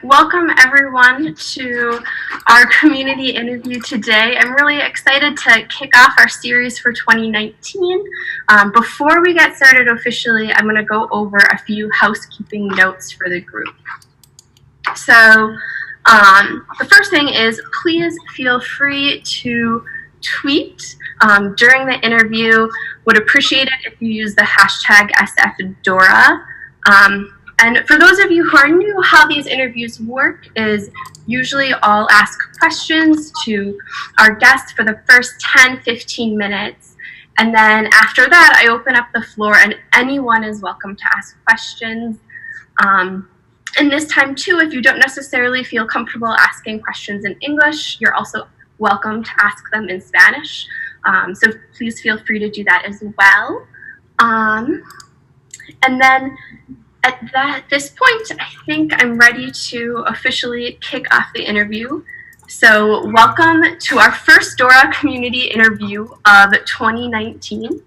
welcome everyone to our community interview today. I'm really excited to kick off our series for 2019. Before we get started officially, I'm going to go over a few housekeeping notes for the group. So the first thing is, please feel free to tweet during the interview. Would appreciate it if you use the hashtag #SFDORA. And for those of you who are new, how these interviews work is usually I'll ask questions to our guests for the first 10-15 minutes. And then after that, I open up the floor and anyone is welcome to ask questions. And this time too, if you don't necessarily feel comfortable asking questions in English, you're also welcome to ask them in Spanish. So please feel free to do that as well. And then at this point, I think I'm ready to officially kick off the interview. So welcome to our first DORA community interview of 2019.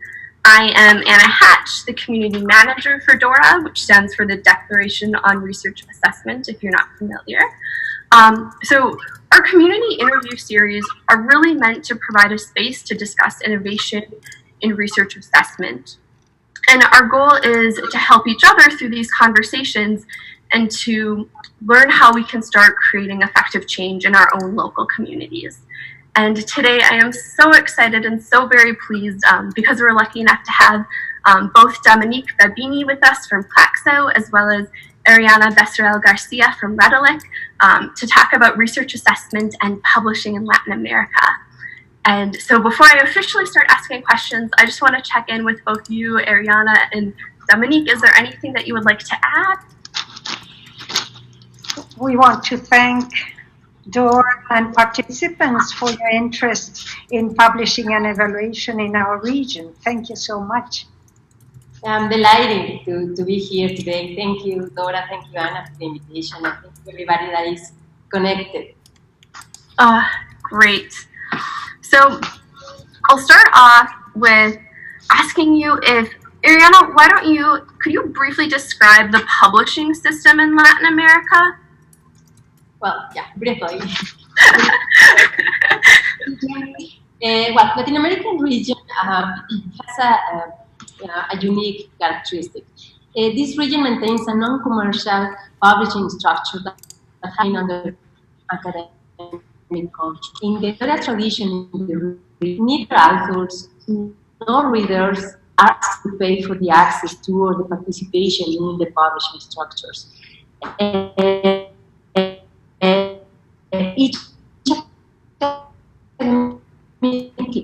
I am Anna Hatch, the community manager for DORA, which stands for the Declaration on Research Assessment, if you're not familiar. So our community interview series are really meant to provide a space to discuss innovation in research assessment. And our goal is to help each other through these conversations and to learn how we can start creating effective change in our own local communities. And today I am so excited and so very pleased because we're lucky enough to have both Dominique Babini with us from CLACSO, as well as Arianna Becerril García from Redalyc to talk about research assessment and publishing in Latin America. And so before I officially start asking questions, I just want to check in with both you, Arianna, and Dominique. Is there anything that you would like to add? We want to thank DORA and participants for your interest in publishing an evaluation in our region. Thank you so much. I'm delighted to be here today. Thank you, Dora. Thank you, Anna, for the invitation. And thank you, everybody that is connected. Great. So I'll start off with asking you if, Arianna, could you briefly describe the publishing system in Latin America? Well, yeah, briefly. Well, Latin American region has a unique characteristic. This region maintains a non-commercial publishing structure that has been under academic culture. In the DORA tradition, neither authors nor readers are asked to pay for the access to or the participation in the publishing structures. Each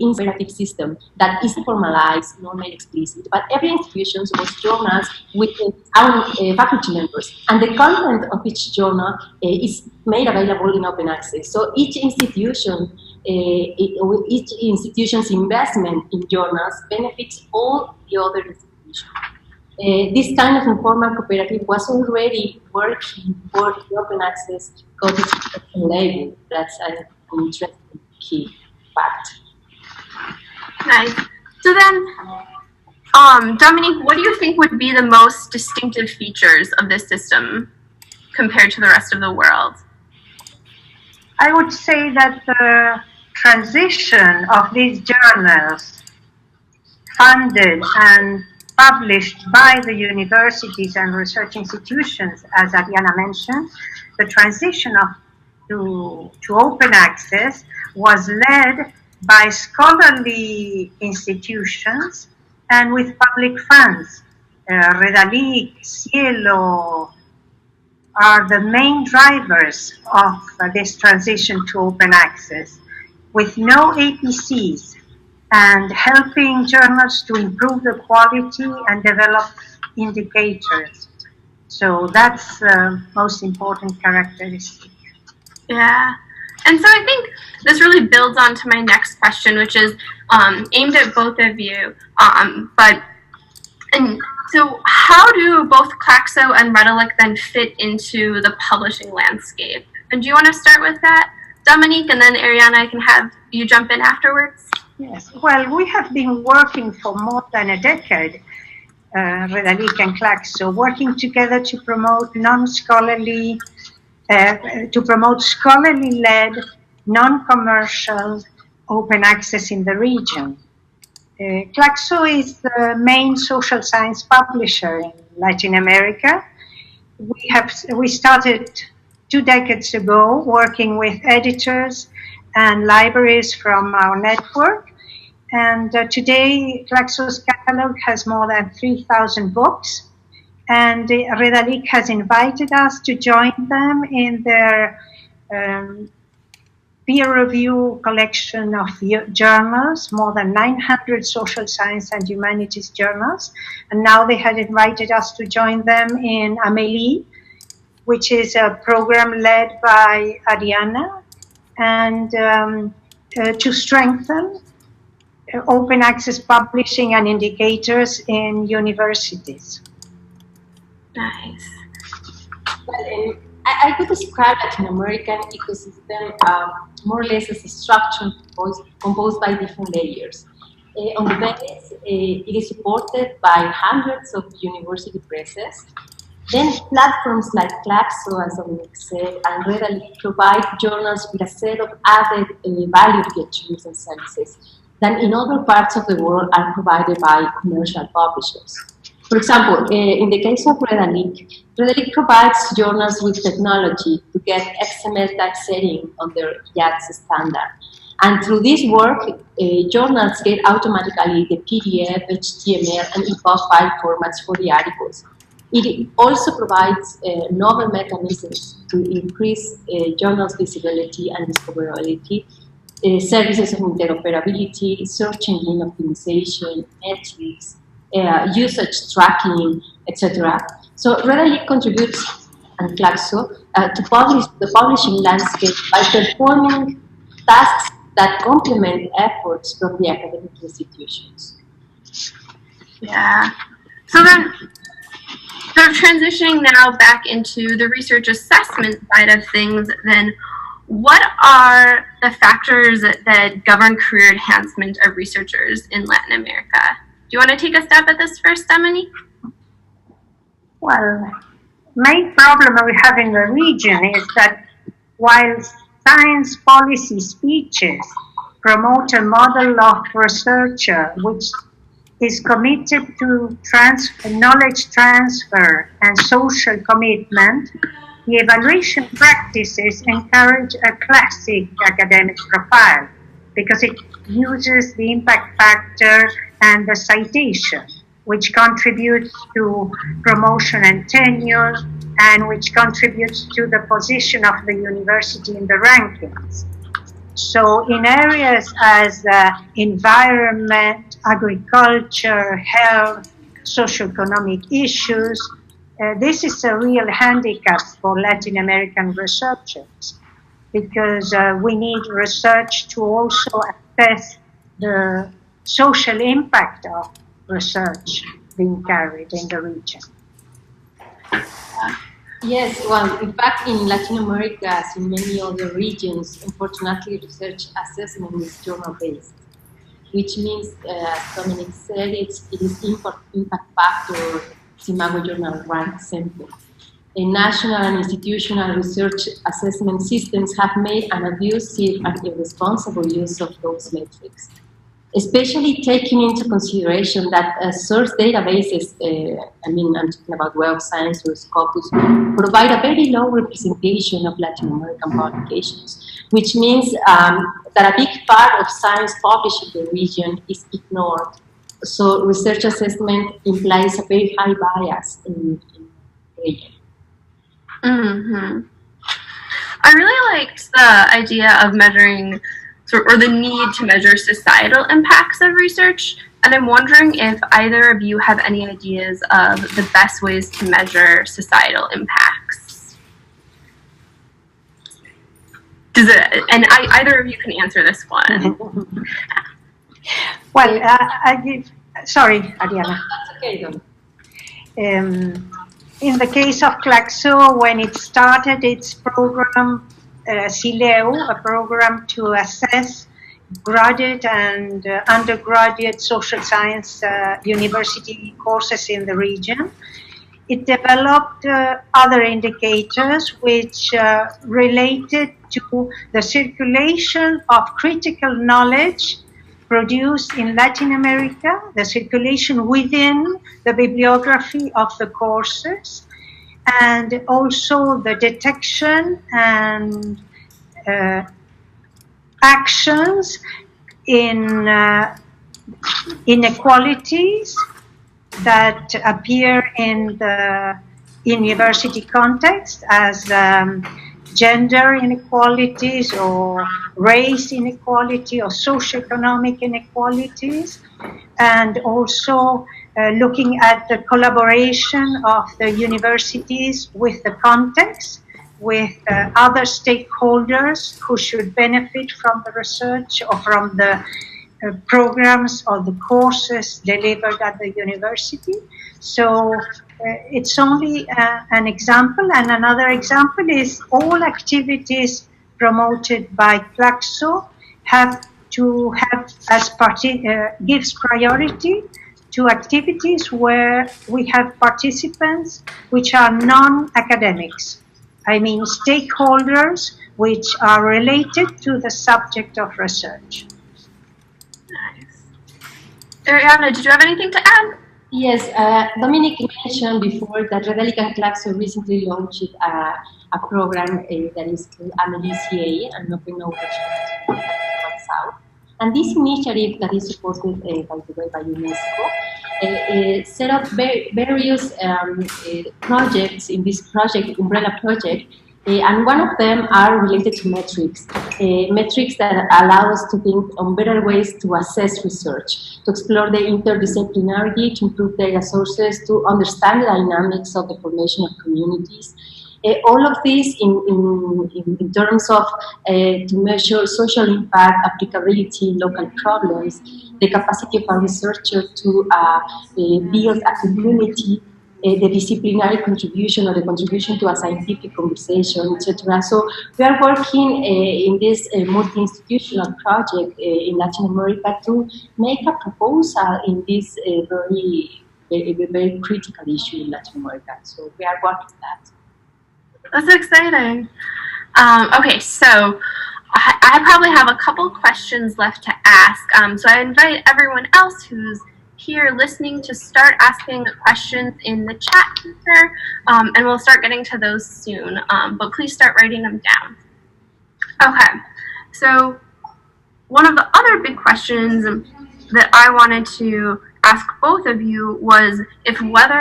interactive system that is formalized, not made explicit, but every institution was journals with our faculty members, and the content of each journal is made available in open access. So each institution's investment in journals benefits all the other institutions. This kind of informal cooperative was already working for the open access codification label. That's an interesting key fact. Nice. So then, Dominique, what do you think would be the most distinctive features of this system compared to the rest of the world? I would say that the transition of these journals funded and published by the universities and research institutions, as Arianna mentioned, the transition to open access was led by scholarly institutions and with public funds. Redalyc, Cielo are the main drivers of this transition to open access, with no APCs, and helping journals to improve the quality and develop indicators. So that's the most important characteristic. Yeah. And so I think this really builds on to my next question, which is aimed at both of you. So how do both CLACSO and Redalyc then fit into the publishing landscape? And do you want to start with that, Dominique, and then Arianna, I can have you jump in afterwards? Yes, well, we have been working for more than a decade, Redalyc and CLACSO, working together to promote non-scholarly to promote scholarly-led, non-commercial open access in the region. CLACSO is the main social science publisher in Latin America. We started 2 decades ago working with editors and libraries from our network. And today, CLACSO's catalog has more than 3,000 books. And Redalyc has invited us to join them in their peer review collection of journals, more than 900 social science and humanities journals. And now they had invited us to join them in AmeliCA, which is a program led by Arianna, and to strengthen open access publishing and indicators in universities. Nice. Well, I could describe Latin American ecosystem more or less as a structure composed by different layers. On the base, it is supported by hundreds of university presses. Then platforms like CLACSO, as Dominique said, and Redalyc provide journals with a set of added value features and services that in other parts of the world are provided by commercial publishers. For example, in the case of Redalyc, Redalyc provides journals with technology to get XML typesetting under IATS standard. And through this work, journals get automatically the PDF, HTML, and EPUB file formats for the articles. It also provides novel mechanisms to increase journals' visibility and discoverability, services of interoperability, search engine optimization, metrics, usage tracking, etc. So Redalyc contributes, and CLACSO, to the publishing landscape by performing tasks that complement efforts from the academic institutions. Yeah. So then, sort of transitioning now back into the research assessment side of things, then what are the factors that govern career enhancement of researchers in Latin America? Do you want to take a stab at this first, Dominique? Well, main problem we have in the region is that while science policy speeches promote a model of researcher which is committed to knowledge transfer and social commitment, the evaluation practices encourage a classic academic profile because it uses the impact factor and the citation, which contributes to promotion and tenure, and which contributes to the position of the university in the rankings. So in areas as environment, agriculture, health, socioeconomic issues, this is a real handicap for Latin American researchers because we need research to also assess the social impact of research being carried in the region. Yes, well, in fact, in Latin America, as in many other regions, unfortunately, research assessment is journal-based, which means, as Dominique said, it is impact factor, Simago journal rank sample. The national and institutional research assessment systems have made an abusive and irresponsible use of those metrics, especially taking into consideration that source databases, I'm talking about Web of Science or Scopus, provide a very low representation of Latin American publications, which means that a big part of science published in the region is ignored. So research assessment implies a very high bias in the region. Mm-hmm. I really liked the idea of measuring, or the need to measure societal impacts of research, and I'm wondering if either of you have any ideas of the best ways to measure societal impacts. Either of you can answer this one. Well, sorry, Arianna. That's okay, though. In the case of CLACSO, when it started its program, CILEU, a program to assess graduate and undergraduate social science university courses in the region, it developed other indicators which related to the circulation of critical knowledge produced in Latin America, the circulation within the bibliography of the courses, and also the detection and actions in inequalities that appear in the university context as gender inequalities or race inequality or socioeconomic inequalities, and also looking at the collaboration of the universities with the context, with other stakeholders who should benefit from the research or from the programs or the courses delivered at the university. So it's only an example, and another example is all activities promoted by CLACSO have to have as gives priority to activities where we have participants which are non-academics. I mean stakeholders which are related to the subject of research. Nice. Arianna, did you have anything to add? Yes, Dominique mentioned before that Redalyc and CLACSO recently launched a program that is called AmeliCA, an open knowledge South. And this initiative that is supported, by the way, by UNESCO, set up various projects in this project, umbrella project, and one of them are related to metrics. Metrics that allow us to think on better ways to assess research, to explore the interdisciplinarity, to improve data sources, to understand the dynamics of the formation of communities. All of this in terms of to measure social impact, applicability, local problems, the capacity of a researcher to build a community, the disciplinary contribution or the contribution to a scientific conversation, etc. So we are working in this multi-institutional project in Latin America to make a proposal in this very critical issue in Latin America. So we are working on that. That's exciting. Okay, so I probably have a couple questions left to ask. So I invite everyone else who's here listening to start asking questions in the chat feature, and we'll start getting to those soon, but please start writing them down. Okay, so one of the other big questions that I wanted to ask both of you was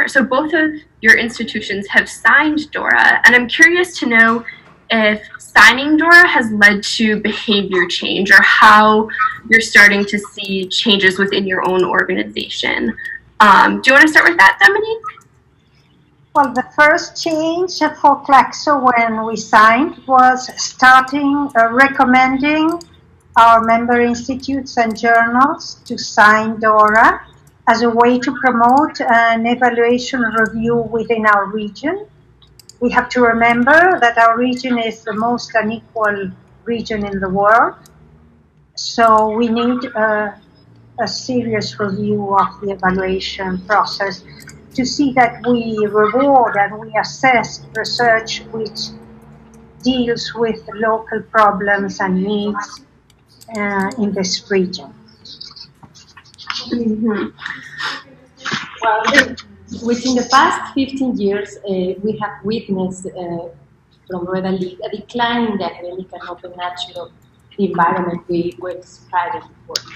so both of your institutions have signed DORA, and I'm curious to know if signing DORA has led to behavior change or how you're starting to see changes within your own organization. Do you want to start with that, Dominique? Well, the first change for CLACSO when we signed was starting recommending our member institutes and journals to sign DORA as a way to promote an evaluation review within our region. We have to remember that our region is the most unequal region in the world, so we need a serious review of the evaluation process to see that we reward and we assess research which deals with local problems and needs in this region. Mm-hmm. Well, within the past 15 years, we have witnessed from Redalyc a decline in the academic and open nature of the environment we were describing before.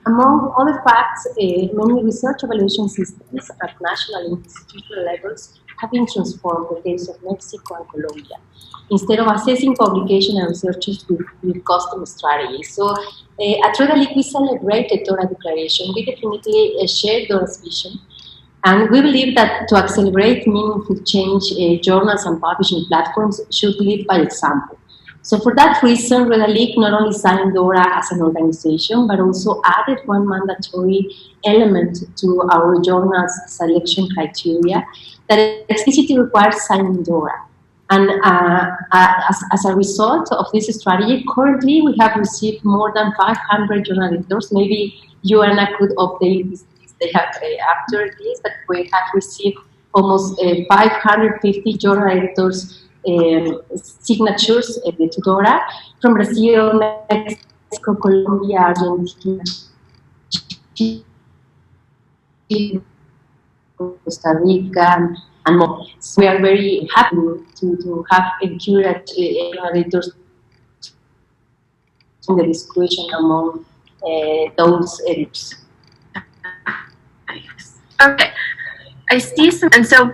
Among other facts, many research evaluation systems at national and institutional levels have been transformed in the case of Mexico and Colombia, instead of assessing publication and researchers with custom strategies. So at Redalyc, we celebrated DORA declaration. We definitely shared DORA's vision. And we believe that to accelerate meaningful change, journals and publishing platforms should lead by example. So for that reason, Redalyc not only signed DORA as an organization, but also added one mandatory element to our journal's selection criteria that explicitly requires signing DORA. And as a result of this strategy, currently we have received more than 500 journal editors. Maybe you, Anna, could update this after this, but we have received almost 550 DORA editors signatures to DORA from Brazil, Mexico, Colombia, Argentina, Chile, Costa Rica, and more. So we are very happy to have encouraged editors in the discussion among those editors. Okay, I see some, and so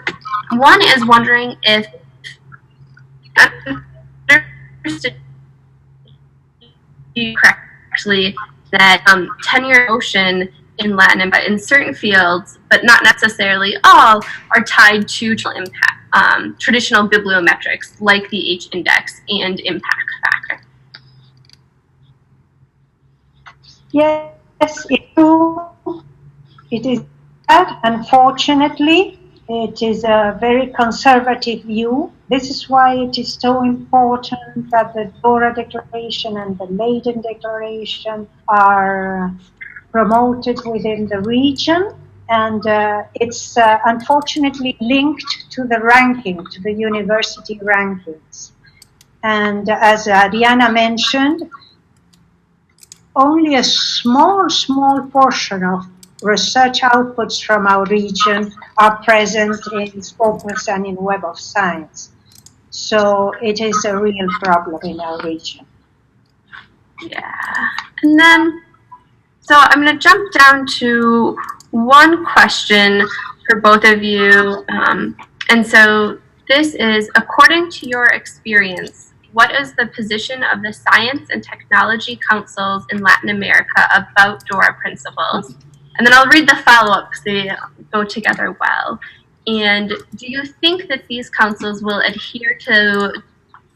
one is wondering if correctly that tenure motion in Latin, but in certain fields, but not necessarily all, are tied to impact, traditional bibliometrics like the H-index and impact factor. Yes, it is that. Unfortunately, it is a very conservative view. This is why it is so important that the DORA Declaration and the Leiden Declaration are promoted within the region. And it's unfortunately linked to the ranking, to the university rankings. And as Arianna mentioned, only a small portion of research outputs from our region are present in Scopus and in Web of Science. So it is a real problem in our region. Yeah, and then, so I'm going to jump down to one question for both of you. And so this is, according to your experience, what is the position of the Science and Technology Councils in Latin America about DORA principles? And then I'll read the follow-up because they go together well. And do you think that these councils will adhere to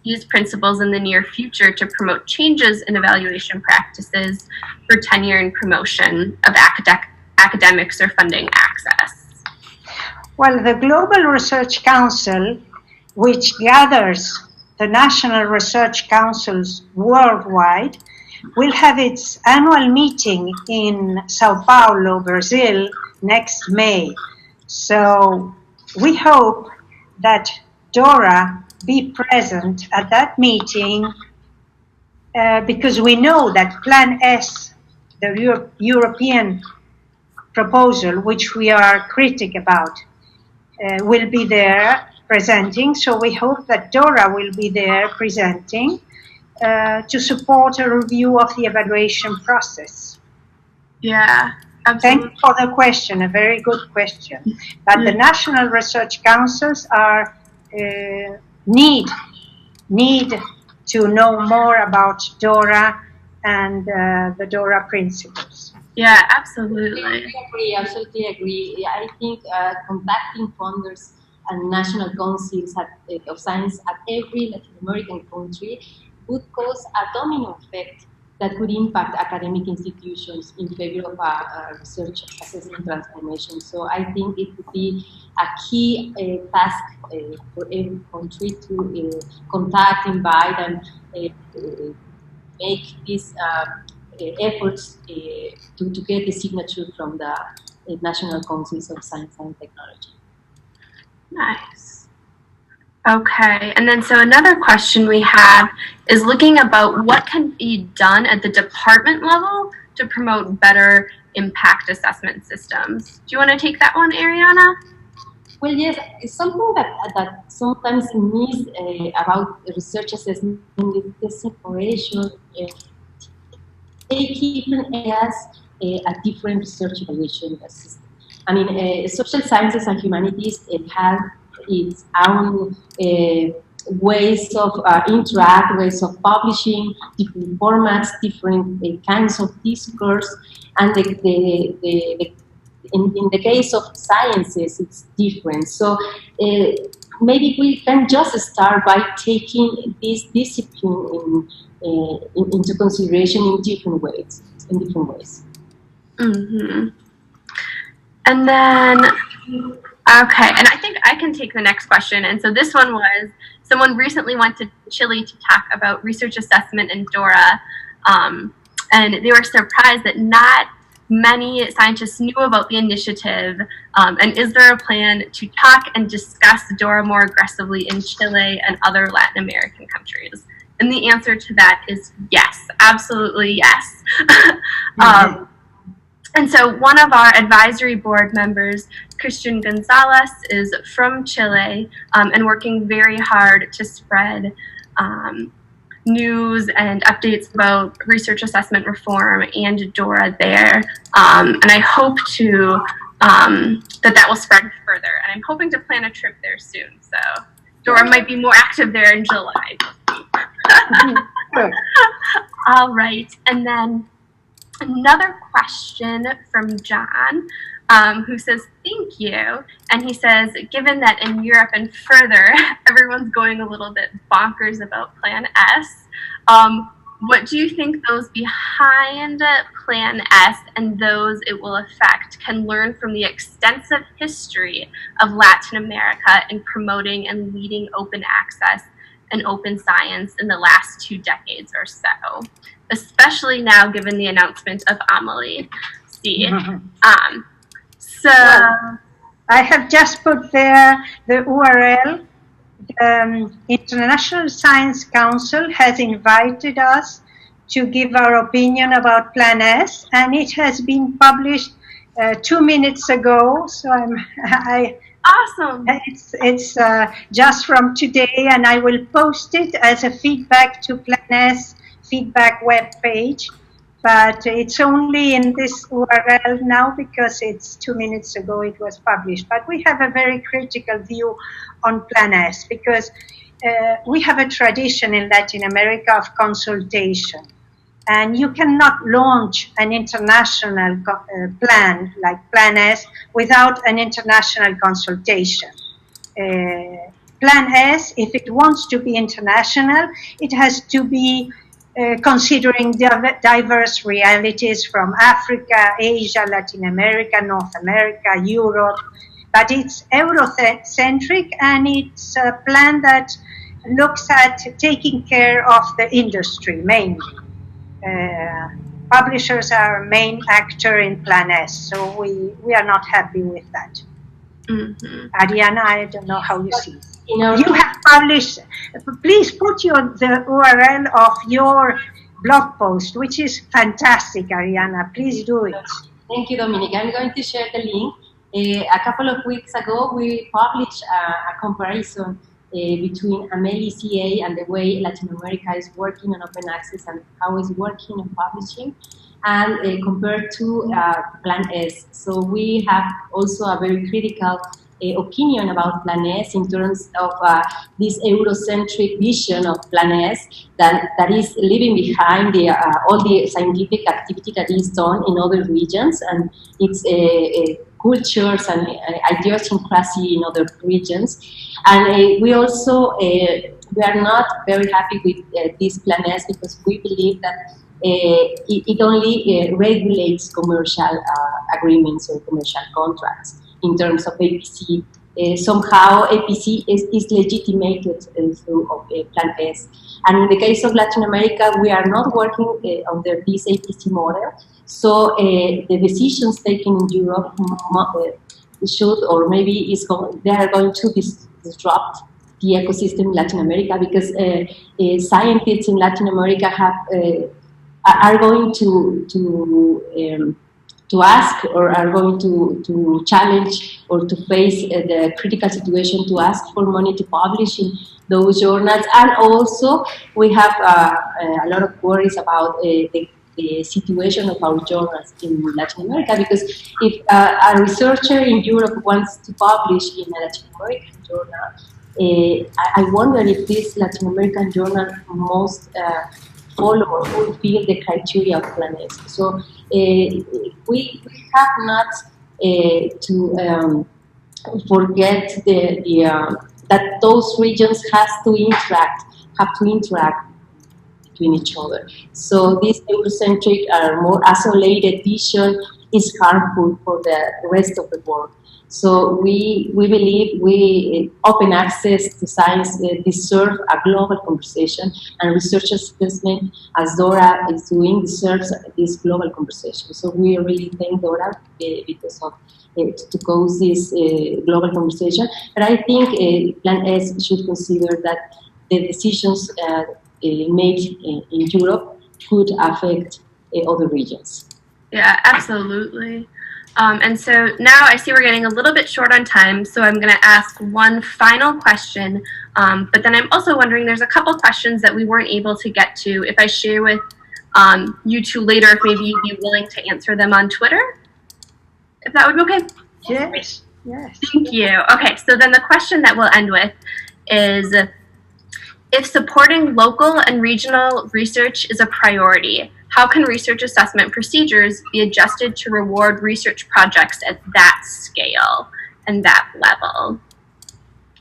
these principles in the near future to promote changes in evaluation practices for tenure and promotion of academics or funding access? Well, the Global Research Council, which gathers the national research councils worldwide, will have its annual meeting in Sao Paulo, Brazil, next May. So we hope that DORA be present at that meeting because we know that Plan S, the European proposal, which we are critic about, will be there presenting. So we hope that DORA will be there presenting to support a review of the evaluation process. Yeah, absolutely. Thank you for the question, a very good question. But the national research councils are need to know more about DORA and the DORA principles. Yeah, absolutely. I absolutely agree. I think contacting funders and national councils of science at every Latin American country would cause a domino effect that could impact academic institutions in favor of a research assessment transformation. So I think it would be a key task for every country to contact, invite, and make these efforts to get the signature from the National Councils of Science and Technology. Nice. Okay, and then so another question we have is looking about what can be done at the department level to promote better impact assessment systems. Do you want to take that one, Arianna? Well, yes, it's something that sometimes needs about research assessment is the separation, taking different areas a different research evaluation system. I mean, social sciences and humanities have its own ways of interact, ways of publishing, different formats, different kinds of discourse, and in the case of sciences, it's different. So maybe we can just start by taking this discipline into consideration in different ways. Mm-hmm. And then, okay, and I think I can take the next question. And so this one was, someone recently went to Chile to talk about research assessment and DORA, and they were surprised that not many scientists knew about the initiative, and is there a plan to talk and discuss DORA more aggressively in Chile and other Latin American countries? And the answer to that is yes, absolutely yes. And so one of our advisory board members, Christian Gonzalez, is from Chile and working very hard to spread news and updates about research assessment reform and DORA there. And I hope to that will spread further. And I'm hoping to plan a trip there soon. So DORA might be more active there in July. All right. And then another question from John, who says, thank you. And he says, given that in Europe and further, everyone's going a little bit bonkers about Plan S, what do you think those behind Plan S and those it will affect can learn from the extensive history of Latin America in promoting and leading open access and open science in the last 2 decades or so, especially now given the announcement of AmeliCA? So I have just put there the URL. The International Science Council has invited us to give our opinion about Plan S, and it has been published 2 minutes ago. So awesome. It's just from today, and I will post it as a feedback to Plan S feedback web page. But it's only in this URL now because it's 2 minutes ago it was published. But we have a very critical view on Plan S because we have a tradition in Latin America of consultation. And you cannot launch an international plan like Plan S without an international consultation. Plan S, if it wants to be international, it has to be considering diverse realities from Africa, Asia, Latin America, North America, Europe. But it's Eurocentric, and it's a plan that looks at taking care of the industry mainly. Publishers are main actor in Plan S, so we are not happy with that. Arianna, I don't know how you see it. You have published, please put the URL of your blog post, which is fantastic, Arianna. Please do it. Thank you, Dominique. I'm going to share the link. A couple of weeks ago, we published a comparison between AmeliCA and the way Latin America is working on open access and how it's working on publishing, and compared to Plan S. So we have also a very critical opinion about Plan S in terms of this Eurocentric vision of Plan S that is leaving behind all the scientific activity that is done in other regions and its cultures and idiosyncrasy in other regions. And we also, we are not very happy with this Plan S because we believe that it only regulates commercial agreements or commercial contracts. In terms of APC, somehow APC is legitimated through Plan S. And in the case of Latin America, we are not working under this APC model. So the decisions taken in Europe should, or maybe they are going to disrupt the ecosystem in Latin America because scientists in Latin America are going to ask or are going to challenge or to face the critical situation to ask for money to publish in those journals. And also we have a lot of worries about the situation of our journals in Latin America, because if a researcher in Europe wants to publish in a Latin American journal, I wonder if this Latin American journal must follow or fulfill the criteria of Plan S. So we have not to forget that those regions have to interact between each other. So this Eurocentric, more isolated vision is harmful for the rest of the world. So we believe open access to science deserves a global conversation, and research assessment, as DORA is doing, deserves this global conversation. So we really thank DORA because of to cause this global conversation. But I think Plan S should consider that the decisions made in Europe could affect other regions. Yeah, absolutely. And so now I see we're getting a little bit short on time, so I'm going to ask one final question. But then I'm also wondering, there's a couple questions that we weren't able to get to. If I share with you two later, if maybe you'd be willing to answer them on Twitter, if that would be okay. Yes. Yes. Thank you. Okay, so then the question that we'll end with is, if supporting local and regional research is a priority, how can research assessment procedures be adjusted to reward research projects at that scale and that level?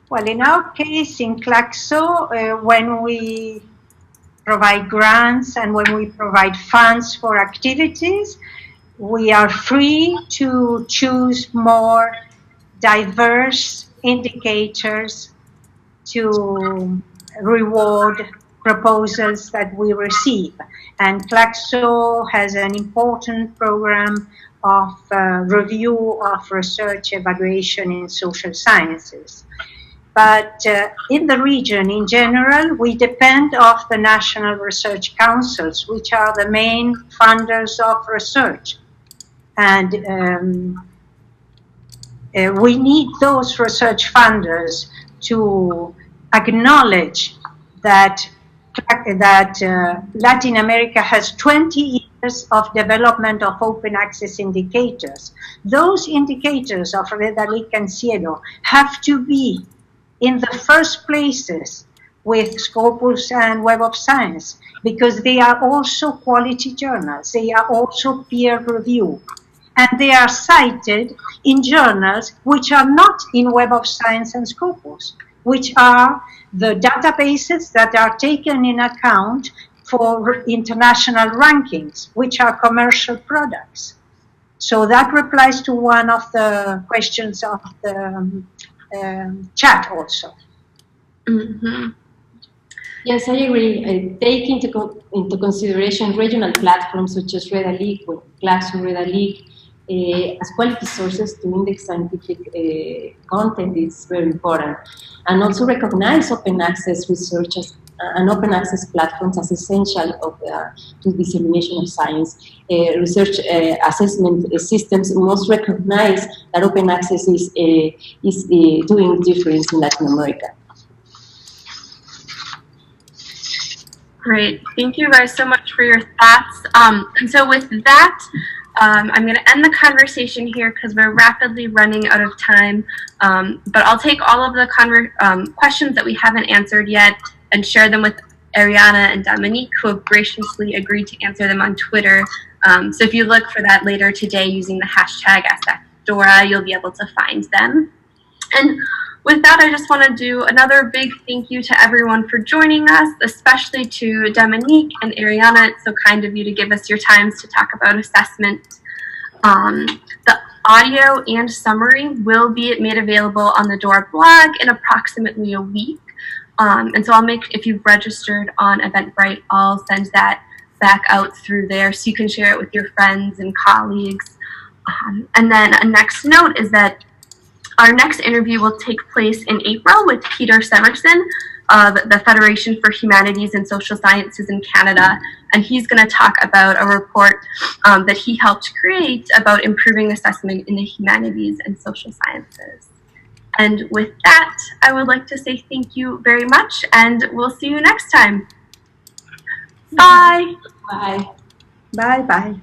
Well, in our case, in CLACSO, when we provide grants and when we provide funds for activities, we are free to choose more diverse indicators to reward proposals that we receive. And CLACSO has an important program of review of research evaluation in social sciences. But in the region in general, we depend on the national research councils, which are the main funders of research. And we need those research funders to acknowledge that Latin America has 20 years of development of open access indicators. Those indicators of Redalyc and Cielo have to be in the first places with Scopus and Web of Science, because they are also quality journals, they are also peer review, and they are cited in journals which are not in Web of Science and Scopus, which are the databases that are taken in account for international rankings, which are commercial products. So that replies to one of the questions of the chat also. Mm-hmm. Yes, I agree. Take into consideration regional platforms such as Redalyc or CLACSO Redalyc as quality sources to index scientific content is very important. And also recognize open access research and open access platforms as essential to dissemination of science. Research assessment systems must recognize that open access is doing difference in Latin America. Great. Thank you guys so much for your thoughts. And so with that, I'm going to end the conversation here because we're rapidly running out of time. But I'll take all of the questions that we haven't answered yet and share them with Arianna and Dominique, who have graciously agreed to answer them on Twitter. So if you look for that later today using the hashtag #AskDora, you'll be able to find them. And with that, I just want to do another big thank you to everyone for joining us, especially to Dominique and Arianna. It's so kind of you to give us your times to talk about assessment. The audio and summary will be made available on the DORA blog in approximately a week. And so if you've registered on Eventbrite, I'll send that back out through there so you can share it with your friends and colleagues. And then a next note is that our next interview will take place in April with Peter Semerson of the Federation for Humanities and Social Sciences in Canada. And he's going to talk about a report that he helped create about improving assessment in the humanities and social sciences. And with that, I would like to say thank you very much, and we'll see you next time. Bye. Bye. Bye-bye.